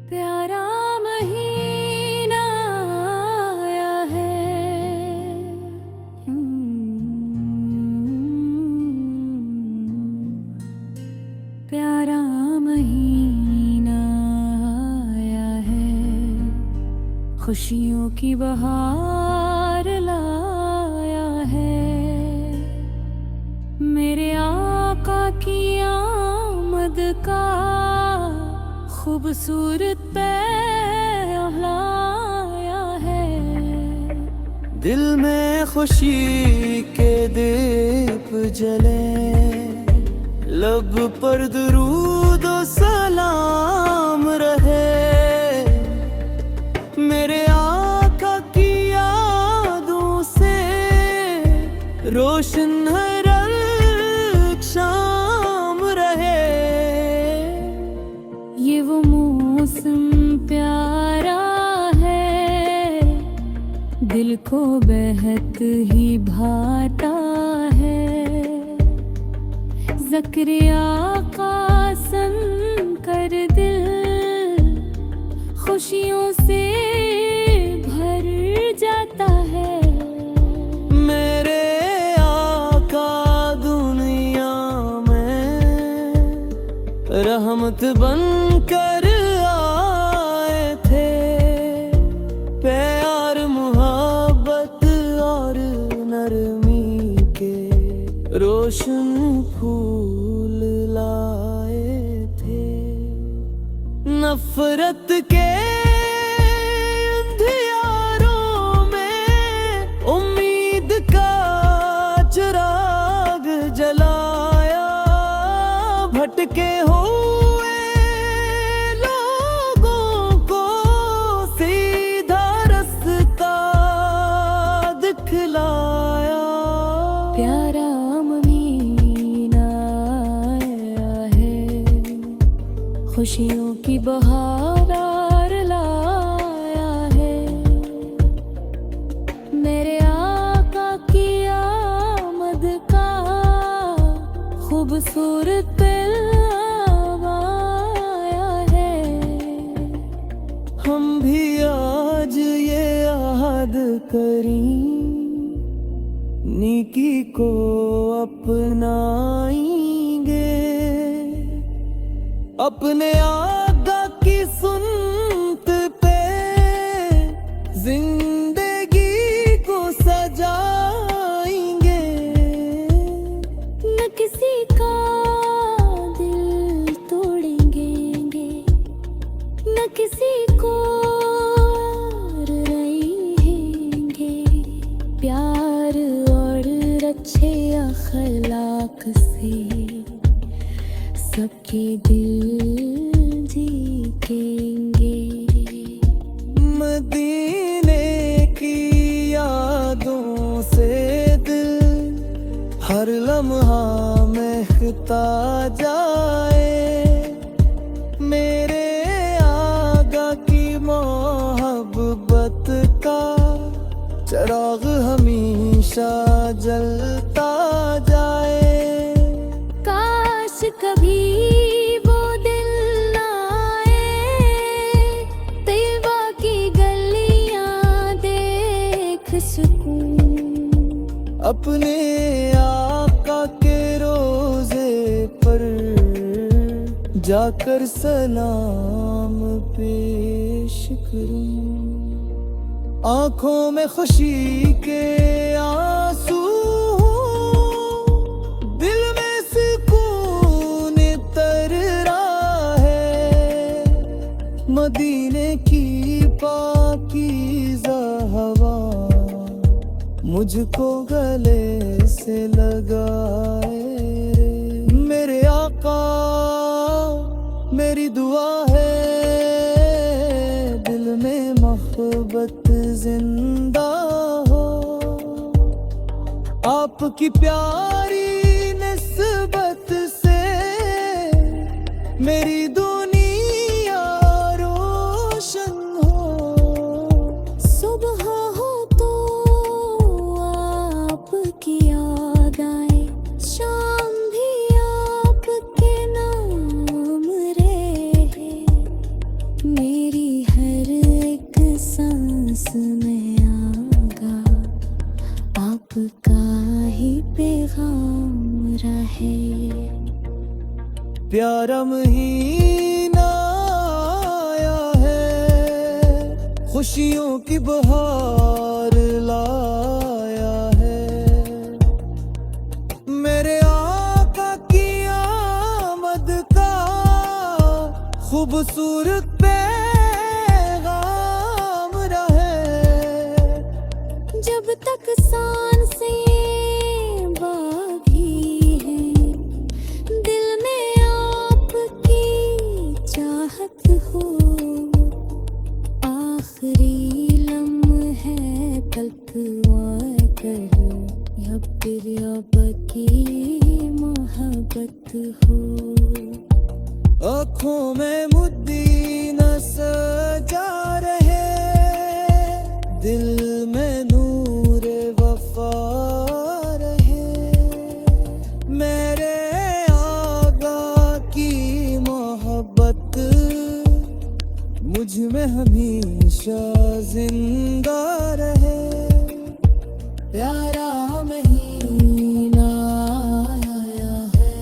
प्यारा महीना आया है, प्यारा महीना आया है, खुशियों की बहार लाया है। मेरे आका की आमद का खूबसूरत पहला आया है। दिल में खुशी के दीप जले, लब पर दुरूद और सलाम रहे। मेरे आका की यादों से रोशन हर एक शाम रहे। ये वो मौसम प्यारा है, दिल को बेहद ही भाता है। ज़करिया का सन कर दिल खुशियों से भर जाता है। मेरे आका दुनिया में रहमत बनकर आए थे। प्यार मोहब्बत और नरमी के रोशन फूल लाए थे। नफरत के अंधियारों में उम्मीद का चिराग जलाया। भटके हुए लोगों को सीधा रास्ता दिखलाया। प्यारा महीना आया है, खुशियों की बहार लाया है। मेरे आका की आमद का खूबसूरत पहला आया है। हम भी आज ये याद करें, नेकी को अपनाएंगे। अपने आका की सुन्नत पे जिंदगी को सजाएंगे। न किसी का दिल तोड़ेंगे, न किसी को रहेंगे। प्यार और अच्छे अखलाक से सबके दिल जीतेंगे। मदीने की यादों से दिल हर लम्हा महकता जाए। मेरे आका की मोहब्बत का चिराग हमेशा जलता जाए। काश कभी वो दिन ना आए, तैयबा की गलियां देख सकूं। अपने आका के रोजे पर जाकर सलाम पेश करूं। आंखों में खुशी के आंसू, दिल में सुकून तर रहा है। मदीने की पाकीज़ा हवा मुझको गले से लगाए। मेरे आका मेरी दुआ है, दिल में मोहब्बत जिंदा हो। आपकी प्यारी निस्बत से मेरी दुनिया रोशन हो। सुबह हो सांस में आगा आपका ही पैगाम रहे। प्यारा महीना आया है, खुशियों की बहार लाया है। मेरे आका की आमद का खूबसूरत पैगाम रहे। जब तक सांसें बाकी हैं, दिल में आपकी चाहत हो। आखिरी लम्हे तलक कर या फिर अब की मोहब्बत हो। आँखों में मुद्दी न सजा रहे, दिल में नूर वफा रहे। मेरे आगा की मोहब्बत मुझ में हमेशा जिंदा रहे। प्यारा महीना आया है,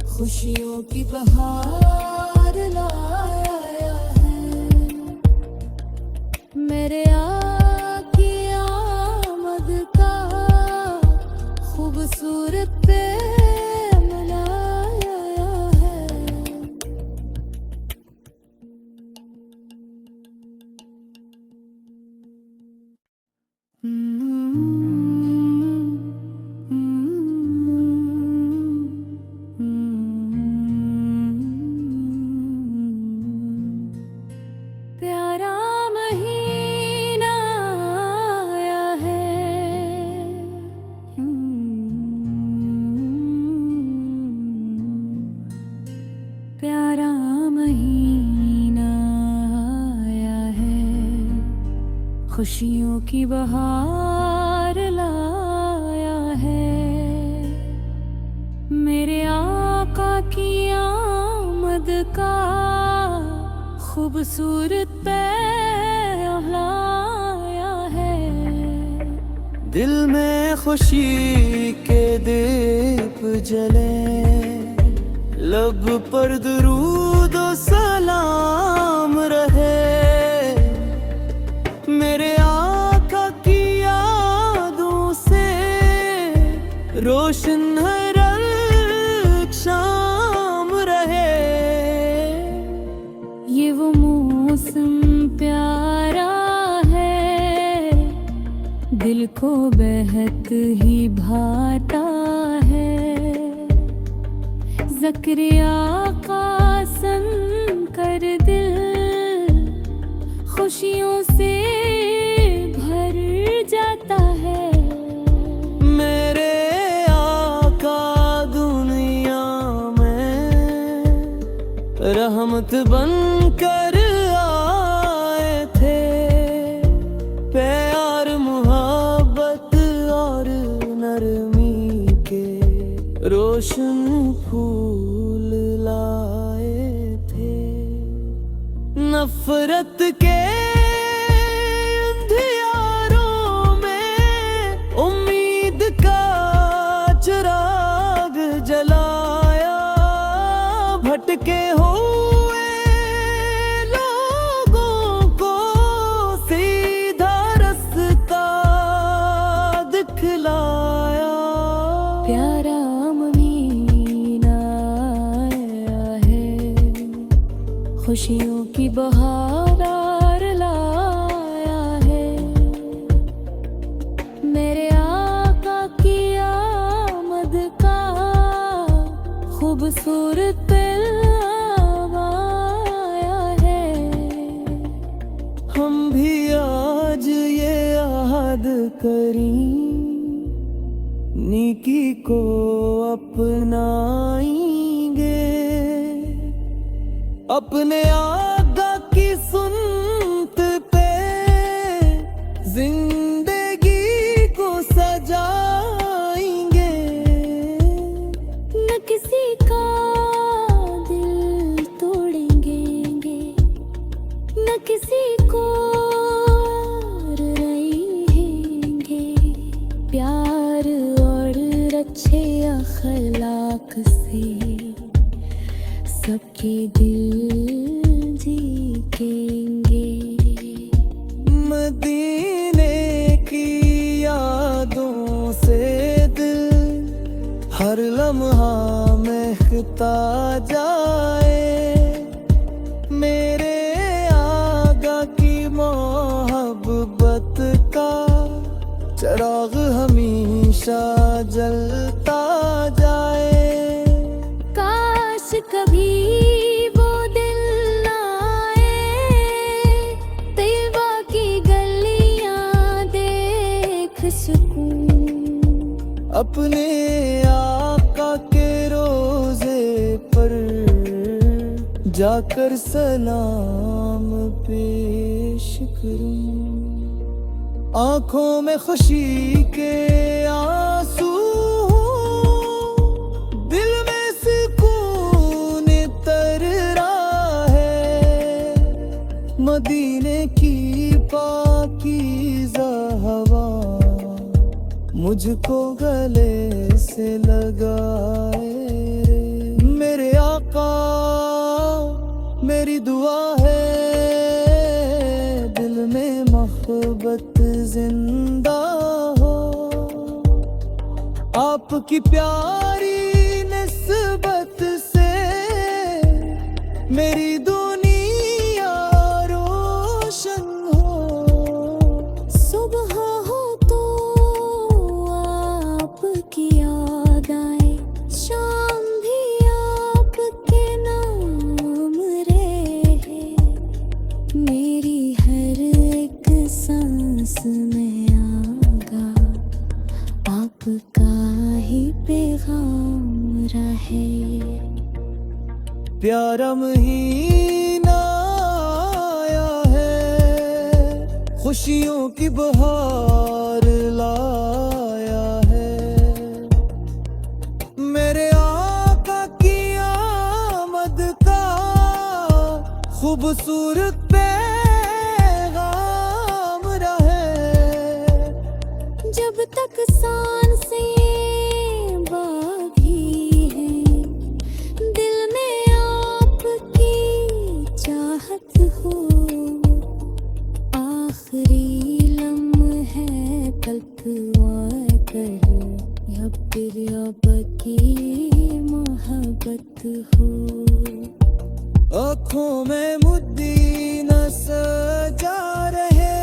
खुशियों की बहार लाया है। मेरे आकी आमद का खूबसूरत पैगाम लाया है। प्यारा महीना आया है, प्यारा महीना आया है, खुशियों की बहार लाया है। मेरे आका की आमद का खूबसूरत पैगाम लाया है। दिल में खुशी के दीप जले, लब पर दुरूद और सलाम रहे। मेरे आका की यादों से रोशन हर एक शाम रहे। ये वो मौसम प्यारा है, दिल को बेहद ही भाता है। ज़करिया का सन कर दिल खुशियों से भर जाता है। मेरे आका दुनिया में रहमत बनकर आए थे। प्यार मोहब्बत और नरमी के रोशन फूल लाए थे। नफरत के अंधियारों में उम्मीद का चिराग जलाया। भटके हुए लोगों को सीधा रास्ता दिखलाया। प्यारा महीना आया है, खुशियों की बहार लाया है। मेरे आका की आमद का खूबसूरत पैगाम आया है। हम भी आज ये याद करी, नेकी को अपनाएंगे। अपने आगा की सुन्नत पे जिंदगी को सजाएंगे। न किसी का दिल तोड़ेंगे, न किसी को के दिल जीतेंगे। मदीने की यादों से दिल हर लम्हा महकता जाए। मेरे आगा की मोहब्बत का चिराग हमेशा जलता जाए। काश कभी वो दिन ना आए, तैयबा की गलियां देख सकूं। अपने आका के रोजे पर जाकर सलाम पेश करूं। आंखों में खुशी के आंसू, दिल में सुकून तर रहा है। मदीने की पाकीज़ा हवा मुझको गले से लगाए। मेरे आका मेरी दुआ है, दिल में मोहब्बत जिंदा हो। आपकी प्यारी निस्बत से मेरी दुनिया रोशन हो। सुबह हो तो आपकी याद आए, शाम भी आपके नाम रहे। मेरी हर एक सांस में आगा आपका ही पैगाम रहे। प्यारा महीना आया है, खुशियों की बहार लाया है। मेरे आका की आमद का खूबसूरत पैगाम रहे। जब तक सांसें बाकी हैं, दिल में आपकी चाहत हो। आखिरी लम्हे तलवा कर या फिर आपकी मोहब्बत हो। आँखों में मुद्दी न सजा रहे,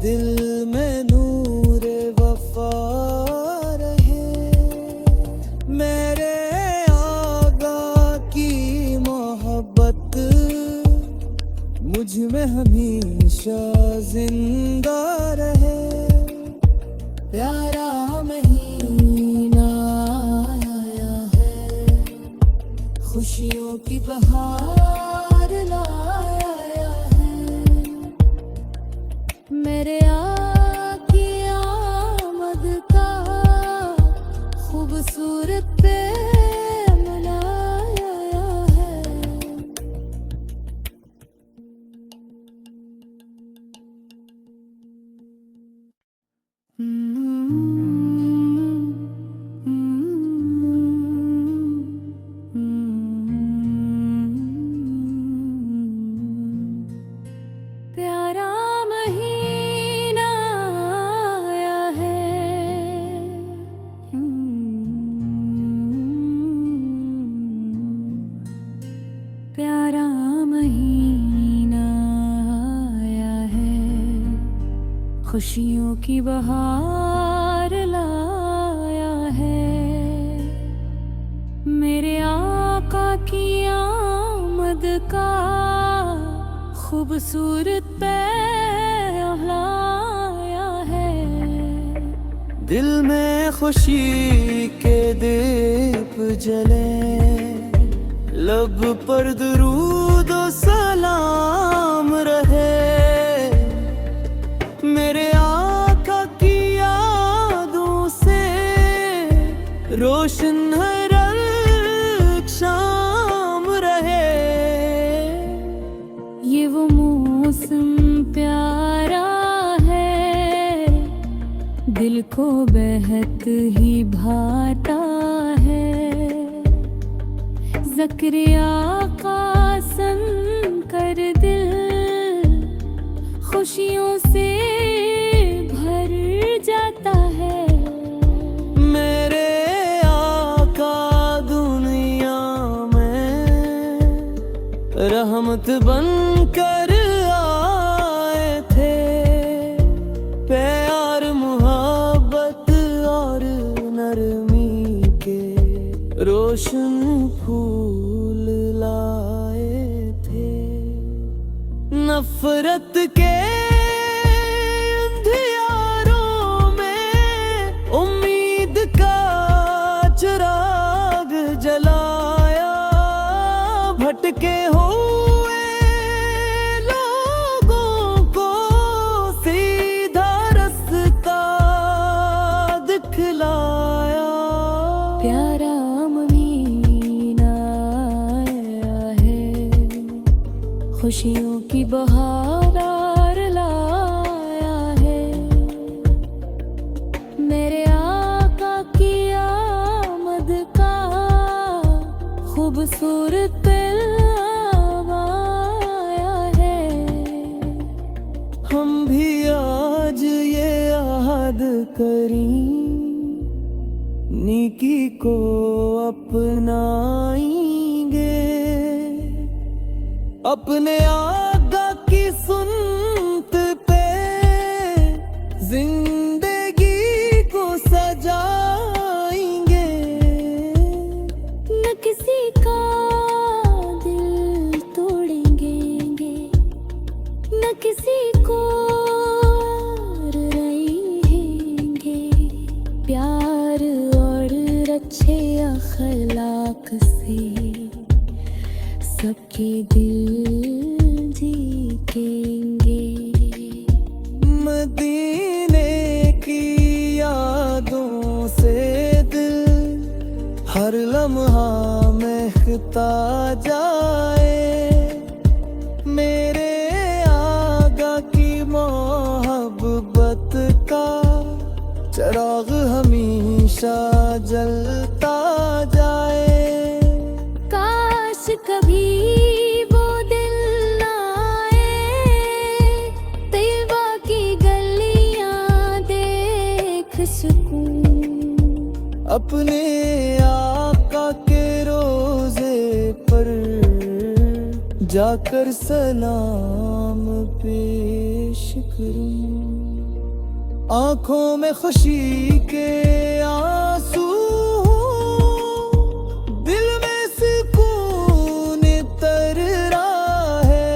दिल में नूर वफा रहे। मेरे आगा की मोहब्बत मुझ में हमेशा जिंदा रहे। प्यारा महीना आया है, खुशियों की बहार लाया है। मेरे आकी आमद का खूबसूरत पैगाम लाया है। प्यारा महीना आया है, प्यारा महीना आया है, खुशियों की बहार लाया है। मेरे आका की आमद का खूबसूरत पैगाम लाया है। दिल में खुशी के दीप जले, लब पर दुरूद और सलाम रहे। मेरे आका की यादों से रोशन हर एक शाम रहे। ये वो मौसम प्यारा है, दिल को बेहद ही भाता है। ज़िक्र आका सन कर दिल खुशियों से भर जाता है। मेरे आका दुनिया में रहमत बनकर आए थे। प्यार मोहब्बत और नरमी के रोशन फूल लाए थे। नफरत के अंधियारों में उम्मीद का चिराग जलाया। भटके हुए लोगों को सीधा रास्ता दिखलाया। प्यारा महीना आया है, खुशियों की बहार लाया है। मेरे आका की आमद का खूबसूरत पैगाम आया है। हम भी आज ये याद करें, नेकी को अपनाएंगे। अपने आका की सुन्नत पे जिंदगी को सजाएंगे। न किसी का दिल तोड़ेंगे, न किसी को रहेंगे। प्यार और अच्छे अखलाक से सबके दिल जीतेंगे। मदीने की यादों से दिल हर लम्हा महकता जाए। मेरे आका की मोहब्बत का चिराग हमेशा जलता जाए। काश कभी वो दिन ना आए, तैयबा की गलियां देख सकूं। अपने आका के रोजे पर जाकर सलाम पेश करूं। आंखों में खुशी के आंसू, दिल में सुकून तर रहा है।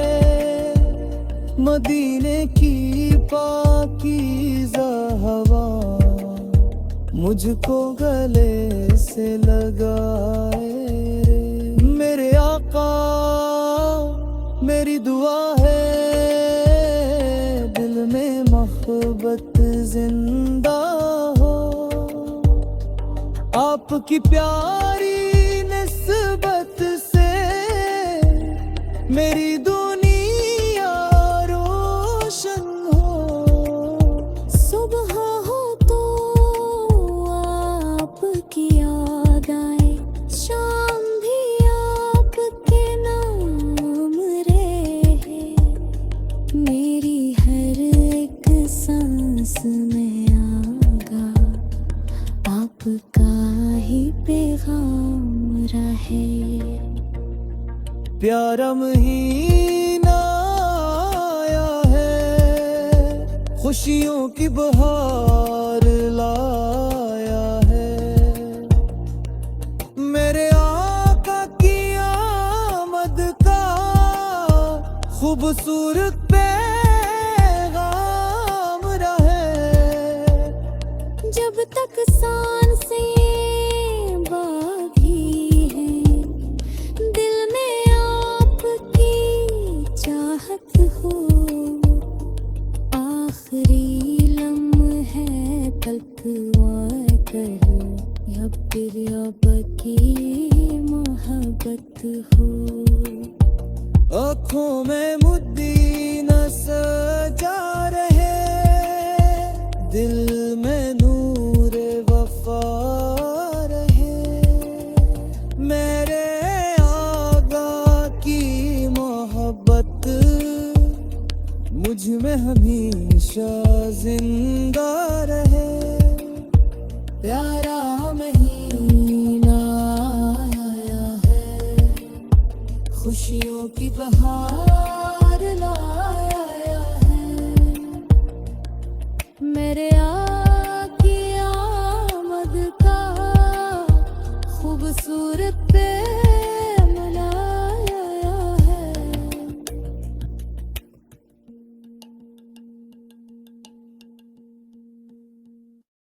मदीने की पाकीज़ा हवा मुझको गले से लगाए। मेरे आका मेरी दुआ है, दिल में मोहब्बत जिंदा हो। आपकी प्यारी निस्बत से मेरी दुनिया रोशन हो। सुबह हो तो आपकी याद आए, शाम भी आपके नाम रहे। मेरी हर एक सांस में आगा आपका ही पैगाम रहे। प्यारा महीना आया है, खुशियों की बहार लाया है। मेरे आका की आमद का खूबसूरत पैगाम रहे। जब तक सांसें बाकी हैं, दिल में आपकी चाहत हो। आखिरी लम्हे तलवा कर या फिर आपकी मोहब्बत हो। आँखों में मुद्दी न सजा रहे, दिल में नूर वफा रहे। मेरे हमेशा जिंदा रहे। प्यारा महीना आया है, खुशियों की बहार लाया है। मेरे